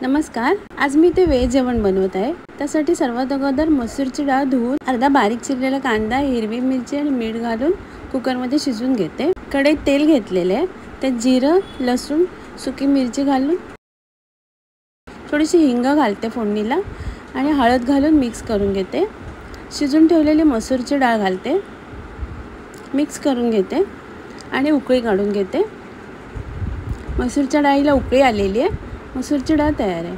नमस्कार. आज मी ते व्हेज जेवण बनवत आहे. त्यासाठी सर्वात अगोदर मसूरची डाळ धुवून अर्धा बारीक चिरलेला कांदा, हिरवी मिरची आणि मीठ घालून कुकरमध्ये शिजवून घेते. कढईत तेल घेतलेले आहे. त्यात जिरं, लसूण, सुकी मिरची घालून थोडीशी हिंग घालते फोडणीला आणि हळद घालून मिक्स करून घेते. शिजून ठेवलेली मसूरची डाळ घालते, मिक्स करून घेते आणि उकळी काढून घेते. मसूरच्या डाळीला उकळी आलेली आहे. मसूरची डाळ तयार आहे.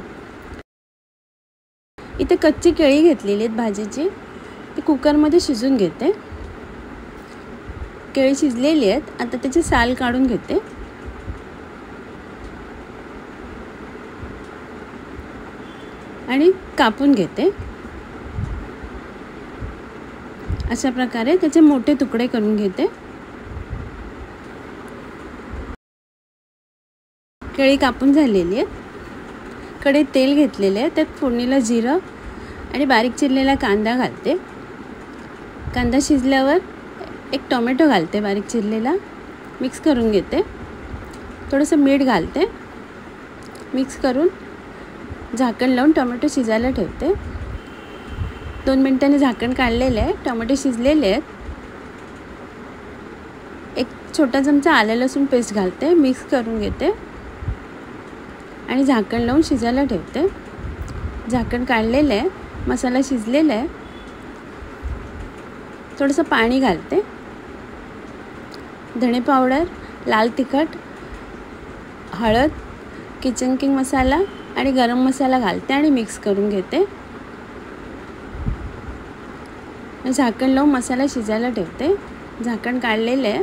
इथे कच्ची केळी घेतलेली आहेत भाजीची, ती कुकरमध्ये शिजून घेते. केळी शिजलेली आहेत. आता त्याची साल काढून घेते. आणि कापून घेते. अशा प्रकारे त्याचे मोठे तुकडे करून घेते. केळी कापून झालेली आहेत. कढईत तेल घेतलेले आहे. त्यात फोडणीला जिरं आणि बारीक चिरलेला कांदा घालते. कांदा शिजल्यावर एक टोमॅटो घालते बारीक चिरलेला, मिक्स करून घेते. थोडंसं मीठ घालते. मिक्स करून झाकण लावून टोमॅटो शिजायला ठेवते. 2 मिनिटांनी झाकण काढलेलं आहे. टोमॅटो शिजलेले आहेत. एक छोटा चमचा आलं लसूण पेस्ट घालते, मिक्स करून घेते आणि झाकण लावून शिजायला ठेवते. झाकण काढलेलं आहे. मसाला शिजलेला आहे. थोडंसं पाणी घालते. धणे पावडर, लाल तिखट, हळद, किचन किंग मसाला आणि गरम मसाला घालते आणि मिक्स करून घेते. झाकण लावून मसाला शिजायला ठेवते. झाकण काढलेलं आहे.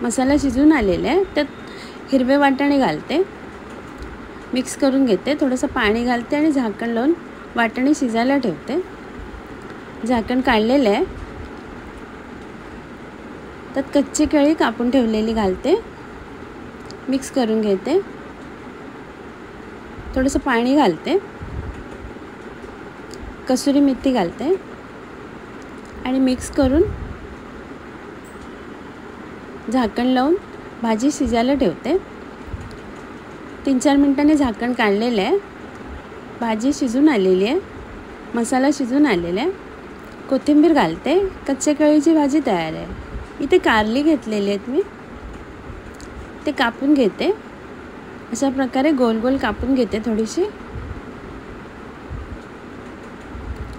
मसाला शिजून आलेला आहे. त्यात हिरवे वाटाणे घालते, मिक्स करून घेते. थोडंसं पाणी घालते आणि झाकण लावून वाटाणे शिजायला ठेवते. झाकण काढलेलं आहे. त्यात कच्ची केळी कापून ठेवलेली घालते, मिक्स करून घेते. थोडंसं पाणी घालते. कसुरी मेथी घालते आणि मिक्स करून झाकण लावून भाजी शिजायला ठेवते. 3-4 मिनिटांनी झाकण काढलेलं आहे. भाजी शिजून आलेली आहे. मसाला शिजून आलेला आहे. कोथिंबीर घालते. कच्च्या केळीची भाजी तयार आहे. इथे कारली घेतलेली आहेत मी, ते कापून घेते. अशा प्रकारे गोल गोल कापून घेते थोडीशी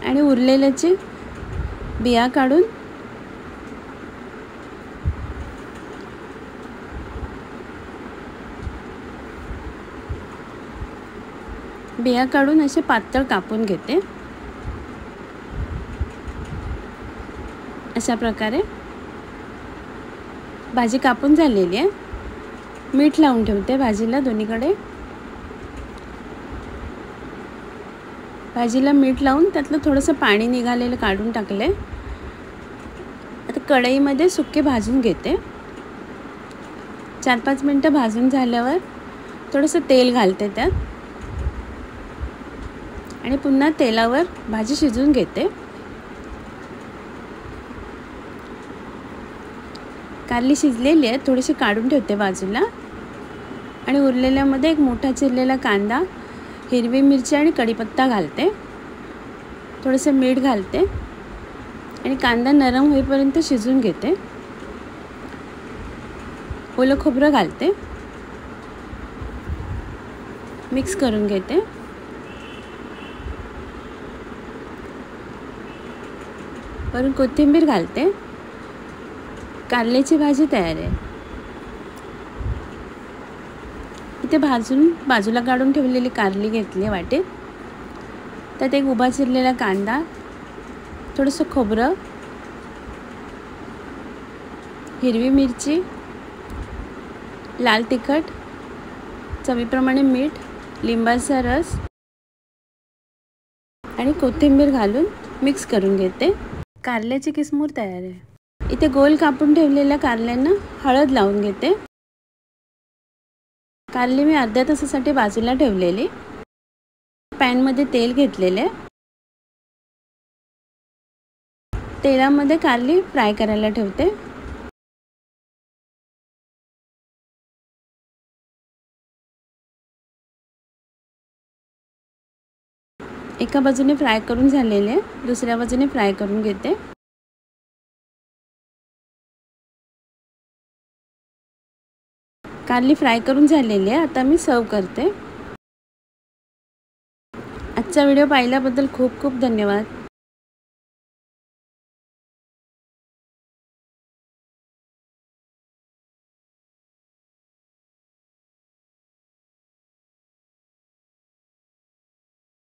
आणि उरलेल्याची बिया काढून असे पातळ कापून घेते. अशा प्रकारे भाजी कापून झालेली आहे. मीठ लावून ठेवते भाजीला दोन्हीकडे. भाजीला मीठ लावून त्यातलं थोडंसं पाणी निघालेलं काढून टाकले. आता कढईमध्ये सुके भाजून घेते. 4-5 मिनटं भाजून झाल्यावर थोडंसं तेल घालते त्यात आणि पुन्हा तेलावर भाजी शिजवून घेते. कारली शिजलेली आहे. थोडीशी काढून ठेवते बाजूला आणि उरलेल्यामध्ये एक मोठा चिरलेला कांदा, हिरवी मिरची आणि कढीपत्ता घालते. थोडंसं मीठ घालते आणि कांदा नरम होईपर्यंत शिजवून घेते. ओलं खोबरं घालते, मिक्स करून घेते. वरून कोथिंबीर घालते. कारल्याची भाजी तयार आहे. इथे भाजून बाजूला काढून ठेवलेली कारली घेतली वाटेत. त्यात एक उभा चिरलेला कांदा, थोडंसं खोबरं, हिरवी मिरची, लाल तिखट, चवीप्रमाणे मीठ, लिंबाचा रस आणि कोथिंबीर घालून मिक्स करून घेते. कारल्याची किसमूर तयार आहे. इथे गोल कापून ठेवलेल्या कारल्यांना हळद लावून घेते. कारली मी अर्ध्या तासासाठी बाजूला ठेवलेली. पॅनमध्ये तेल घेतलेले. तेलामध्ये कारली फ्राय करायला ठेवते. एका बाजूने फ्राय करून झालेले, दुसऱ्या बाजूने फ्राय करून घेते। कारली फ्राय करून झालेली आहे, आता मी सर्व करते। आजचा व्हिडिओ पाहिल्याबद्दल खूप खूप धन्यवाद।